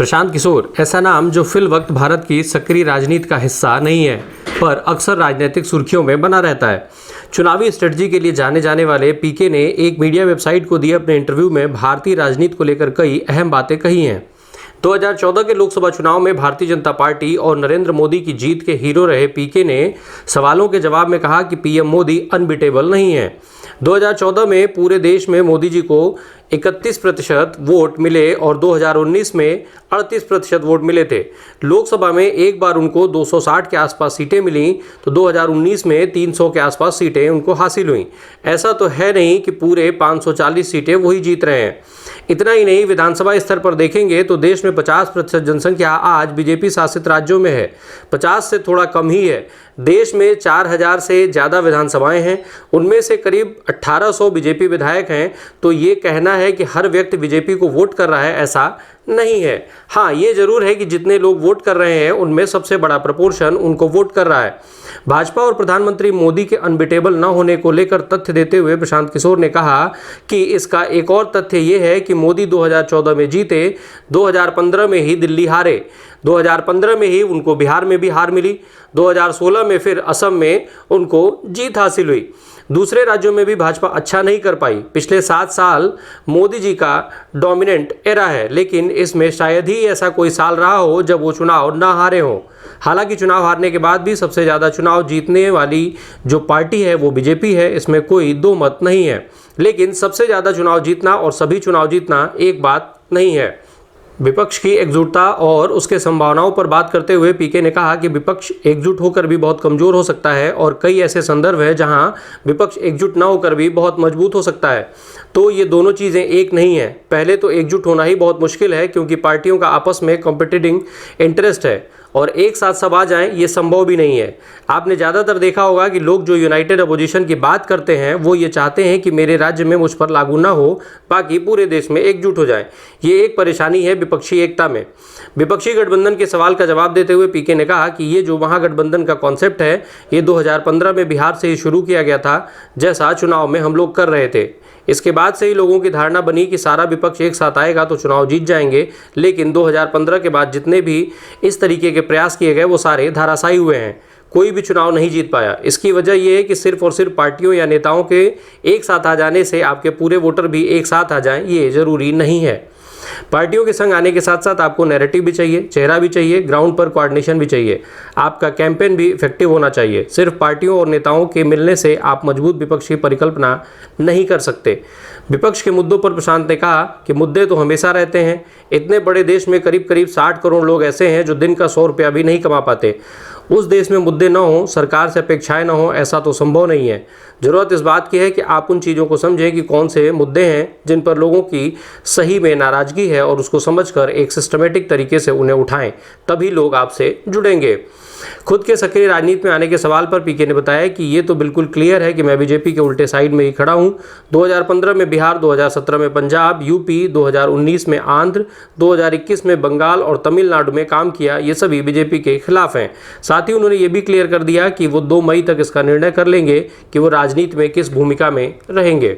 प्रशांत किशोर ऐसा नाम जो फिल वक्त भारत की सक्रिय राजनीति का हिस्सा नहीं है, पर अक्सर राजनीतिक सुर्खियों में बना रहता है। चुनावी स्ट्रेटजी के लिए जाने जाने वाले पीके ने एक मीडिया वेबसाइट को दिए अपने इंटरव्यू में भारतीय राजनीति को लेकर कई अहम बातें कही हैं। 2014 के लोकसभा चुनाव में भारतीय जनता पार्टी और नरेंद्र मोदी की जीत के हीरो रहे पीके ने सवालों के जवाब में कहा कि पीएम मोदी अनबीटेबल नहीं है। 2014 में पूरे देश में मोदी जी को 31% वोट मिले और 2019 में 38% वोट मिले थे। लोकसभा में एक बार उनको 260 के आसपास सीटें मिली तो 2019 में 300 के आसपास सीटें उनको हासिल हुई। ऐसा तो है नहीं कि पूरे 540 सीटें वही जीत रहे हैं। इतना ही नहीं, विधानसभा स्तर पर देखेंगे तो देश में 50% जनसंख्या आज बीजेपी शासित राज्यों में है, 50 से थोड़ा कम ही है। देश में 4000 से ज़्यादा विधानसभाएं हैं, उनमें से करीब 1800 बीजेपी विधायक हैं। तो ये कहना है कि हर व्यक्ति बीजेपी को वोट कर रहा है, ऐसा नहीं है। हाँ, ये जरूर है कि जितने लोग वोट कर रहे हैं उनमें सबसे बड़ा प्रपोर्शन उनको वोट कर रहा है। भाजपा और प्रधानमंत्री मोदी के अनबीटेबल न होने को लेकर तथ्य देते हुए प्रशांत किशोर ने कहा कि इसका एक और तथ्य ये है कि मोदी 2014 में जीते, 2015 में ही दिल्ली हारे, 2015 में ही उनको बिहार में भी हार मिली, 2016 में फिर असम में उनको जीत हासिल हुई। दूसरे राज्यों में भी भाजपा अच्छा नहीं कर पाई। पिछले 7 साल मोदी जी का डोमिनेंट एरा है, लेकिन इसमें शायद ही ऐसा कोई साल रहा हो जब वो चुनाव ना हारे हों। हालांकि चुनाव हारने के बाद भी सबसे ज़्यादा चुनाव जीतने वाली जो पार्टी है वो बीजेपी है, इसमें कोई दो मत नहीं है। लेकिन सबसे ज़्यादा चुनाव जीतना और सभी चुनाव जीतना एक बात नहीं है। विपक्ष की एकजुटता और उसके संभावनाओं पर बात करते हुए पीके ने कहा कि विपक्ष एकजुट होकर भी बहुत कमज़ोर हो सकता है और कई ऐसे संदर्भ हैं जहां विपक्ष एकजुट न होकर भी बहुत मजबूत हो सकता है। तो ये दोनों चीज़ें एक नहीं है। पहले तो एकजुट होना ही बहुत मुश्किल है, क्योंकि पार्टियों का आपस में कॉम्पिटिटिंग इंटरेस्ट है और एक साथ सब आ जाएं ये संभव भी नहीं है। आपने ज़्यादातर देखा होगा कि लोग जो यूनाइटेड अपोजिशन की बात करते हैं वो ये चाहते हैं कि मेरे राज्य में मुझ पर लागू ना हो, बाकी पूरे देश में एकजुट हो जाए। ये एक परेशानी है विपक्षी एकता में। विपक्षी गठबंधन के सवाल का जवाब देते हुए पीके ने कहा कि ये जो महागठबंधन का कॉन्सेप्ट है ये 2015 में बिहार से ही शुरू किया गया था, जैसा चुनाव में हम लोग कर रहे थे। इसके बाद से ही लोगों की धारणा बनी कि सारा विपक्ष एक साथ आएगा तो चुनाव जीत जाएंगे, लेकिन 2015 के बाद जितने भी इस तरीके के प्रयास किए गए वो सारे धराशायी हुए हैं। कोई भी चुनाव नहीं जीत पाया। इसकी वजह यह है कि सिर्फ और सिर्फ पार्टियों या नेताओं के एक साथ आ जाने से आपके पूरे वोटर भी एक साथ आ जाएं, ये जरूरी नहीं है। पार्टियों के संग आने के साथ साथ आपको नैरेटिव भी चाहिए, चेहरा भी चाहिए, ग्राउंड पर कोऑर्डिनेशन भी चाहिए। आपका कैंपेन भी इफेक्टिव होना चाहिए। सिर्फ पार्टियों और नेताओं के मिलने से आप मजबूत विपक्ष की परिकल्पना नहीं कर सकते। विपक्ष के मुद्दों पर प्रशांत ने कहा कि मुद्दे तो हमेशा रहते हैं। इतने बड़े देश में करीब करीब 60 करोड़ लोग ऐसे हैं जो दिन का 100 रुपया भी नहीं कमा पाते। उस देश में मुद्दे न हो, सरकार से अपेक्षाएं न हो, ऐसा तो संभव नहीं है। ज़रूरत इस बात की है कि आप उन चीज़ों को समझें कि कौन से मुद्दे हैं जिन पर लोगों की सही में नाराज़गी है और उसको समझकर एक सिस्टमेटिक तरीके से उन्हें उठाएं, तभी लोग आपसे जुड़ेंगे। खुद के सक्रिय राजनीति में आने के सवाल पर पीके ने बताया कि ये तो बिल्कुल क्लियर है कि मैं बीजेपी के उल्टे साइड में ही खड़ा हूँ। 2015 में बिहार, 2017 में पंजाब, यूपी, 2019 में आंध्र, 2021 में बंगाल और तमिलनाडु में काम किया, ये सभी बीजेपी के खिलाफ हैं। साथ ही उन्होंने ये भी क्लियर कर दिया कि वो 2 मई तक इसका निर्णय कर लेंगे कि वो राजनीति में किस भूमिका में रहेंगे।